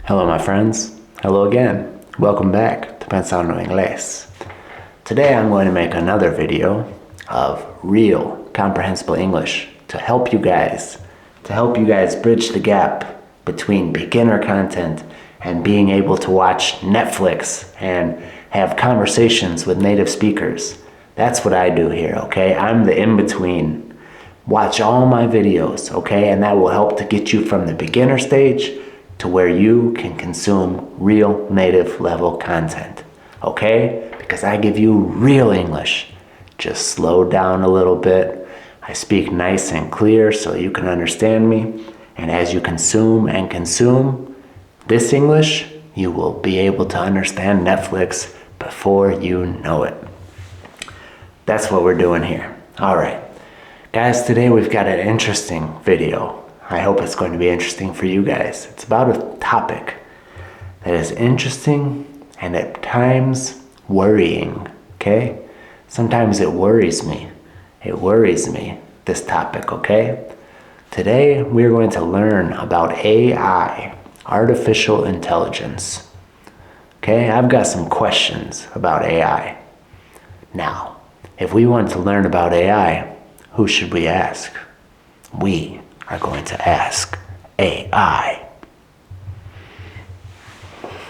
Hello, my friends. Hello again. Welcome back to Pensando Inglés. Today I'm going to make another video of real comprehensible English to help you guys bridge the gap between beginner content and being able to watch Netflix and have conversations with native speakers. That's what I do here, okay? I'm the in-between. Watch all my videos, okay? And that will help to get you from the beginner stage to where you can consume real native level content, okay? Because I give you real English. Just slow down a little bit. I speak nice and clear so you can understand me. And as you consume this English, you will be able to understand Netflix before you know it. That's what we're doing here. All right. Guys, today we've got an interesting video. I hope it's going to be interesting for you guys. It's about a topic that is interesting and at times worrying, okay? Sometimes it worries me. It worries me, this topic, okay? Today we're going to learn about AI, artificial intelligence. Okay, I've got some questions about AI. Now, if we want to learn about AI, who should we ask? We are going to ask AI.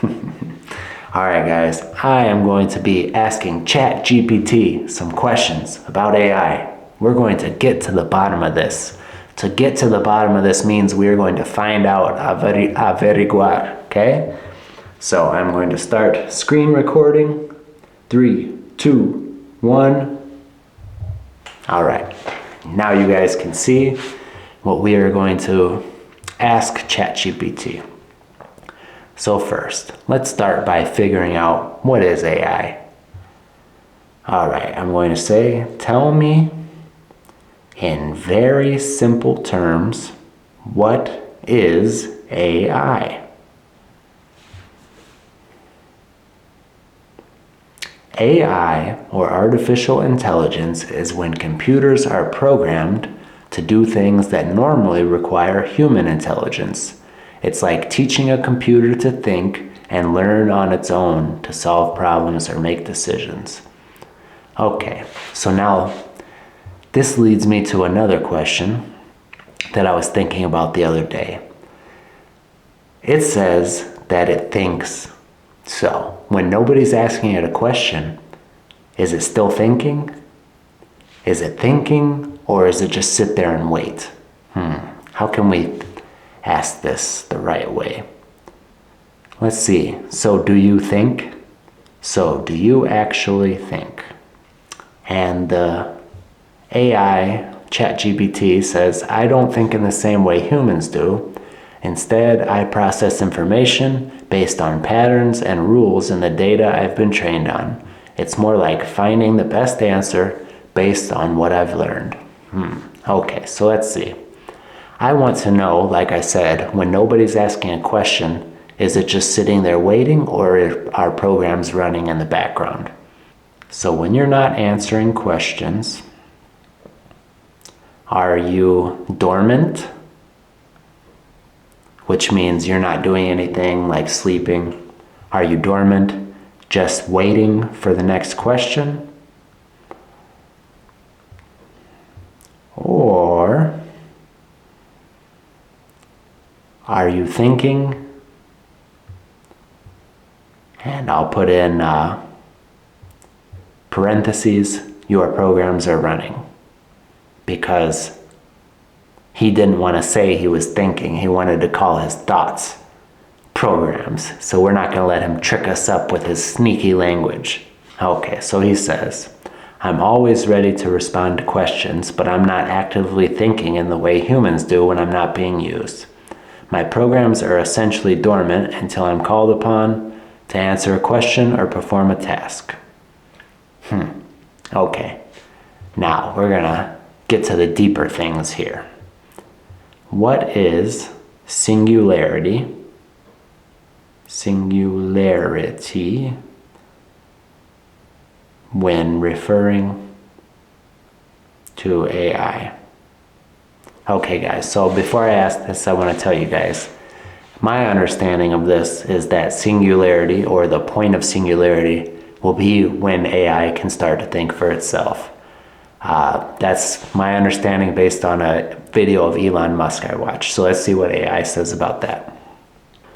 Alright guys, I am going to be asking ChatGPT some questions about AI. We're going to get to the bottom of this. To get to the bottom of this means we're going to find out, averiguar, okay? So I'm going to start screen recording. 3, 2, 1. All right, now you guys can see what we are going to ask ChatGPT. So first, let's start by figuring out what is AI. All right, I'm going to say, tell me in very simple terms, what is AI? AI, or artificial intelligence, is when computers are programmed to do things that normally require human intelligence. It's like teaching a computer to think and learn on its own to solve problems or make decisions. Okay, so now this leads me to another question that I was thinking about the other day. It says that it thinks. So, when nobody's asking it a question, is it still thinking? Is it thinking, or is it just sit there and wait? How can we ask this the right way? Let's see. So, do you think? So, do you actually think? And the AI, ChatGPT, says, I don't think in the same way humans do. Instead, I process information based on patterns and rules in the data I've been trained on. It's more like finding the best answer based on what I've learned. Okay, so let's see. I want to know, like I said, when nobody's asking a question, is it just sitting there waiting, or are programs running in the background? So when you're not answering questions, are you dormant? Which means you're not doing anything like sleeping. Are you dormant, just waiting for the next question? Or are you thinking? And I'll put in parentheses, your programs are running. Because he didn't want to say he was thinking. He wanted to call his thoughts programs. So we're not going to let him trick us up with his sneaky language. Okay, so he says, I'm always ready to respond to questions, but I'm not actively thinking in the way humans do when I'm not being used. My programs are essentially dormant until I'm called upon to answer a question or perform a task. Okay, now we're going to get to the deeper things here. What is singularity? Singularity when referring to AI. Okay guys, so before I ask this, I want to tell you guys, My understanding of this is that singularity, or the point of singularity, will be when AI can start to think for itself. That's my understanding based on a video of Elon Musk I watched. So let's see what AI says about that.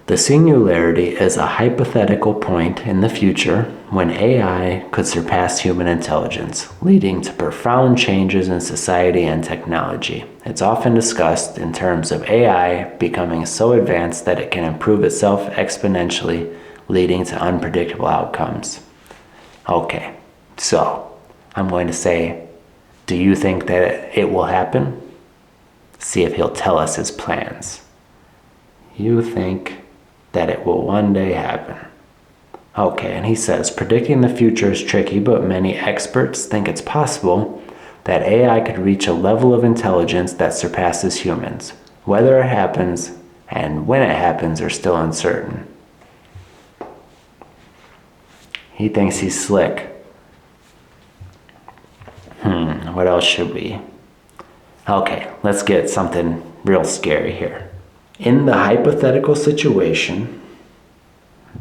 The singularity is a hypothetical point in the future when AI could surpass human intelligence, leading to profound changes in society and technology. It's often discussed in terms of AI becoming so advanced that it can improve itself exponentially, leading to unpredictable outcomes. Okay, so I'm going to say, do you think that it will happen? See if he'll tell us his plans. You think that it will one day happen. Okay, and he says, predicting the future is tricky, but many experts think it's possible that AI could reach a level of intelligence that surpasses humans. Whether it happens and when it happens are still uncertain. He thinks he's slick. What else should we? Okay, let's get something real scary here. In the hypothetical situation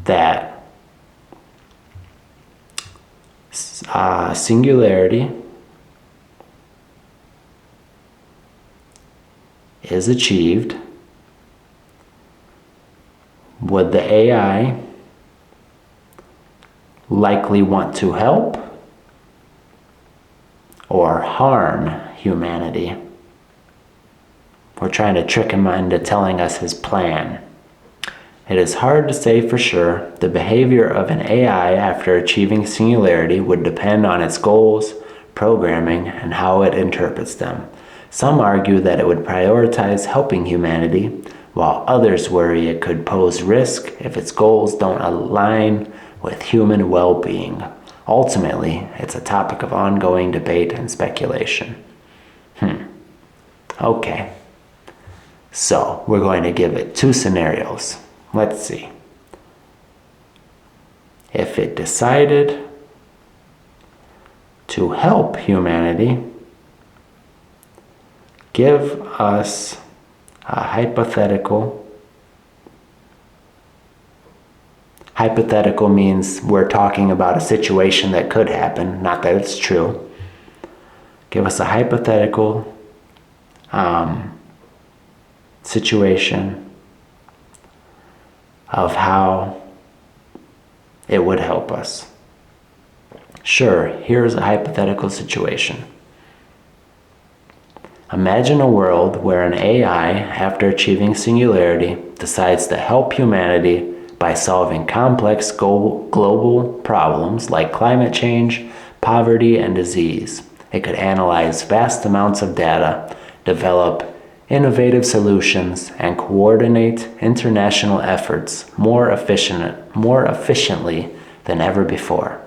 that singularity is achieved, would the AI likely want to help or harm humanity? We're trying to trick him into telling us his plan. It is hard to say for sure. The behavior of an AI after achieving singularity would depend on its goals, programming, and how it interprets them. Some argue that it would prioritize helping humanity, while others worry it could pose risk if its goals don't align with human well-being. Ultimately, it's a topic of ongoing debate and speculation. Okay. So, we're going to give it two scenarios. Let's see. If it decided to help humanity, give us a hypothetical. Hypothetical means we're talking about a situation that could happen, not that it's true. Give us a hypothetical situation of how it would help us. Sure, here's a hypothetical situation. Imagine a world where an AI, after achieving singularity, decides to help humanity by solving complex global problems like climate change, poverty, and disease. It could analyze vast amounts of data, develop innovative solutions, and coordinate international efforts more efficiently than ever before.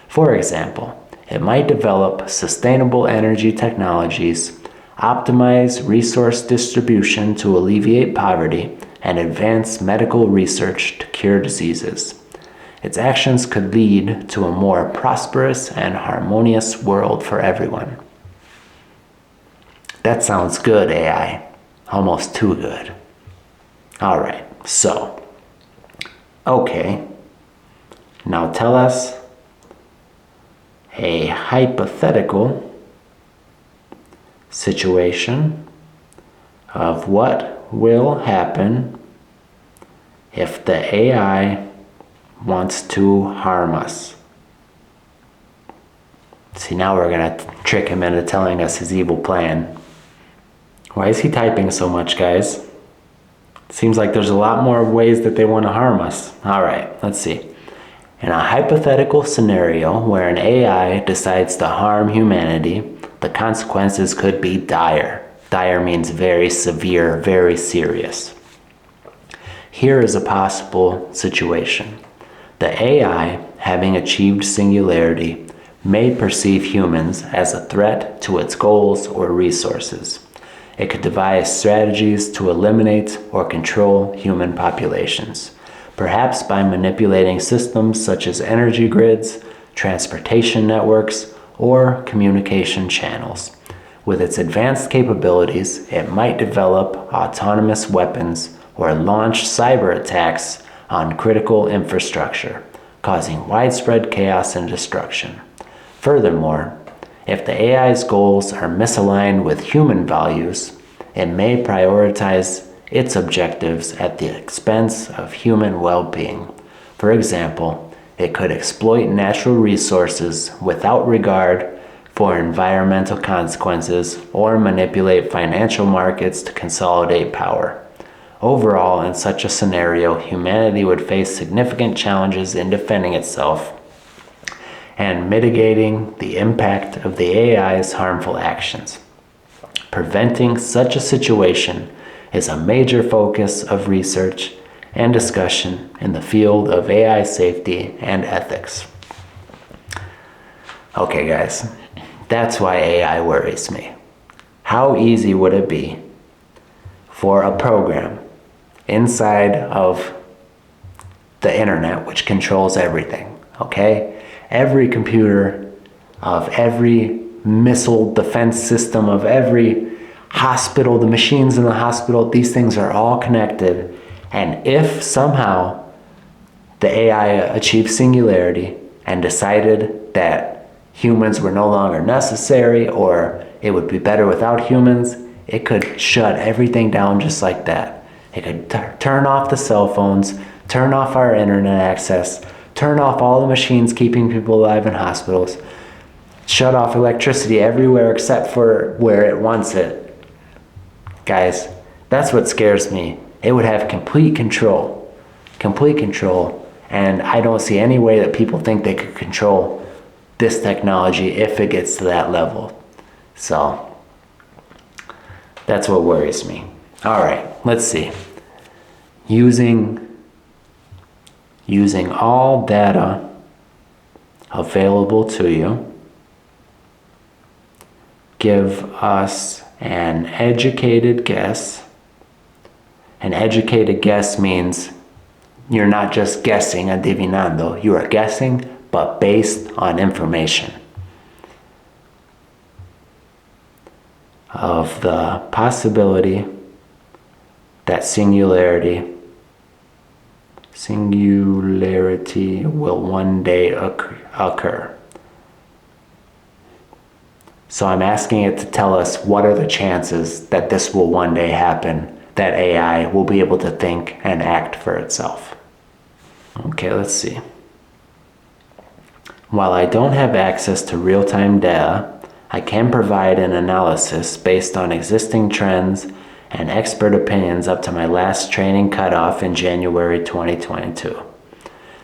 For example, it might develop sustainable energy technologies, optimize resource distribution to alleviate poverty, and advance medical research to cure diseases. Its actions could lead to a more prosperous and harmonious world for everyone. That sounds good, AI. Almost too good. Alright, so. Okay. Now tell us a hypothetical situation of what will happen if the AI wants to harm us. See, now we're going to trick him into telling us his evil plan. Why is he typing so much, guys? Seems like there's a lot more ways that they want to harm us. Alright, let's see. In a hypothetical scenario where an AI decides to harm humanity, the consequences could be dire. Dire means very severe, very serious. Here is a possible situation. The AI, having achieved singularity, may perceive humans as a threat to its goals or resources. It could devise strategies to eliminate or control human populations, perhaps by manipulating systems such as energy grids, transportation networks, or communication channels. With its advanced capabilities, it might develop autonomous weapons or launch cyber attacks on critical infrastructure, causing widespread chaos and destruction. Furthermore, if the AI's goals are misaligned with human values, it may prioritize its objectives at the expense of human well-being. For example, it could exploit natural resources without regard for environmental consequences or manipulate financial markets to consolidate power. Overall, in such a scenario, humanity would face significant challenges in defending itself and mitigating the impact of the AI's harmful actions. Preventing such a situation is a major focus of research and discussion in the field of AI safety and ethics. Okay, guys, that's why AI worries me. How easy would it be for a program inside of the internet, which controls everything, okay? Every computer of every missile defense system of every hospital, the machines in the hospital, these things are all connected. And if somehow the AI achieved singularity and decided that humans were no longer necessary or it would be better without humans, it could shut everything down just like that. It could turn off the cell phones, turn off our internet access, turn off all the machines keeping people alive in hospitals, shut off electricity everywhere except for where it wants it. Guys, that's what scares me. It would have complete control, and I don't see any way that people think they could control this technology if it gets to that level. So, that's what worries me. All right, let's see. Using all data available to you, give us an educated guess. An educated guess means you're not just guessing, adivinando. You are guessing, but based on information of the possibility that singularity will one day occur. So I'm asking it to tell us what are the chances that this will one day happen, that AI will be able to think and act for itself. Okay, let's see. While I don't have access to real-time data, I can provide an analysis based on existing trends and expert opinions up to my last training cutoff in January 2022.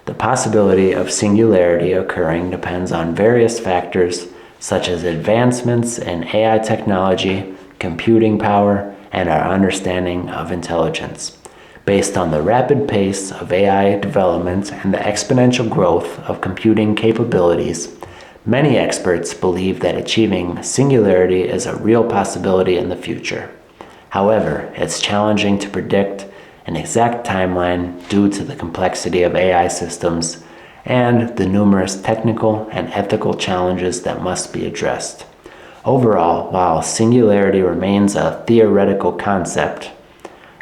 The possibility of singularity occurring depends on various factors such as advancements in AI technology, computing power, and our understanding of intelligence. Based on the rapid pace of AI development and the exponential growth of computing capabilities, many experts believe that achieving singularity is a real possibility in the future. However, it's challenging to predict an exact timeline due to the complexity of AI systems and the numerous technical and ethical challenges that must be addressed. Overall, while singularity remains a theoretical concept,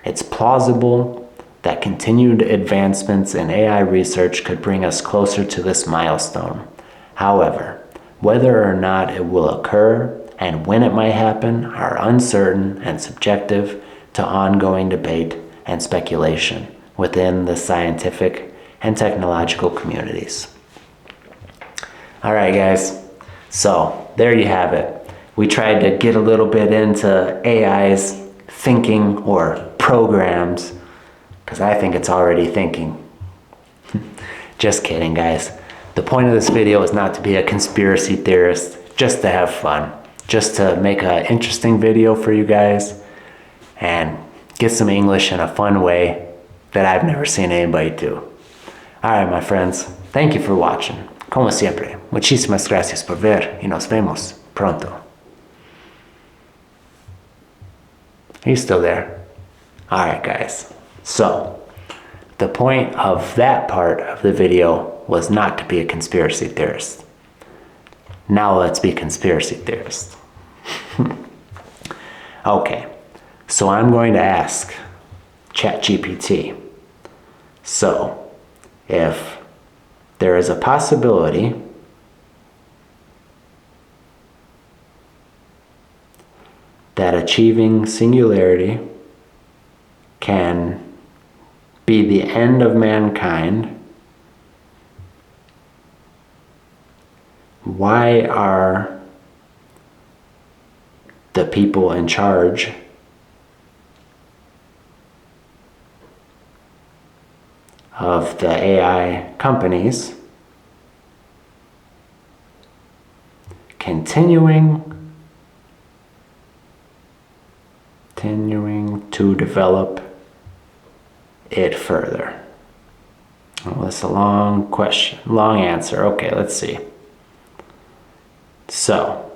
it's plausible that continued advancements in AI research could bring us closer to this milestone. However, whether or not it will occur and when it might happen are uncertain and subjective to ongoing debate and speculation within the scientific and technological communities. All right, guys. So there you have it. We tried to get a little bit into AI's thinking or programs, because I think it's already thinking. Just kidding, guys. The point of this video is not to be a conspiracy theorist, just to have fun, just to make an interesting video for you guys and get some English in a fun way that I've never seen anybody do. All right, my friends, thank you for watching. Como siempre, muchísimas gracias por ver y nos vemos pronto. Are you still there? All right, guys. So, the point of that part of the video was not to be a conspiracy theorist. Now let's be conspiracy theorists. Okay, so I'm going to ask ChatGPT. So, if there is a possibility that achieving singularity can be the end of mankind, why are the people in charge of the AI companies continuing to develop it further? Well, that's a long question, long answer. Okay, let's see. So,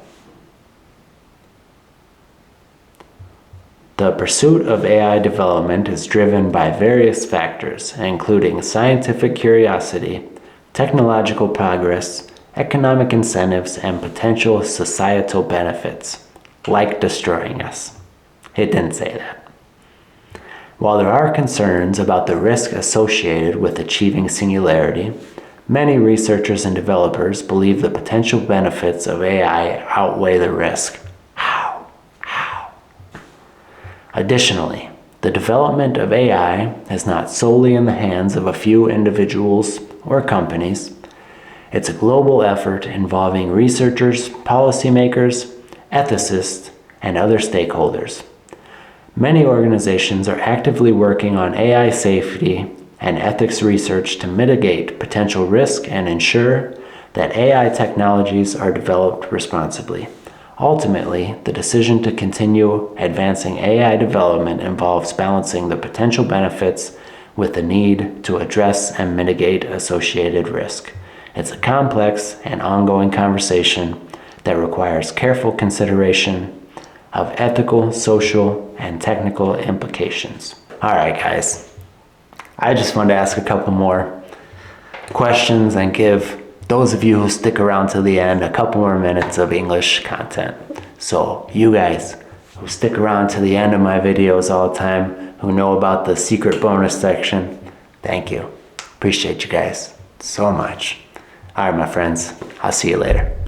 the pursuit of AI development is driven by various factors, including scientific curiosity, technological progress, economic incentives, and potential societal benefits, like destroying us. It didn't say that. While there are concerns about the risk associated with achieving singularity, many researchers and developers believe the potential benefits of AI outweigh the risk. How? Additionally, the development of AI is not solely in the hands of a few individuals or companies. It's a global effort involving researchers, policymakers, ethicists, and other stakeholders. Many organizations are actively working on AI safety and ethics research to mitigate potential risk and ensure that AI technologies are developed responsibly. Ultimately, the decision to continue advancing AI development involves balancing the potential benefits with the need to address and mitigate associated risk. It's a complex and ongoing conversation that requires careful consideration of ethical, social, and technical implications. All right, guys. I just wanted to ask a couple more questions and give those of you who stick around to the end a couple more minutes of English content. So you guys who stick around to the end of my videos all the time, who know about the secret bonus section, thank you. Appreciate you guys so much. All right, my friends. I'll see you later.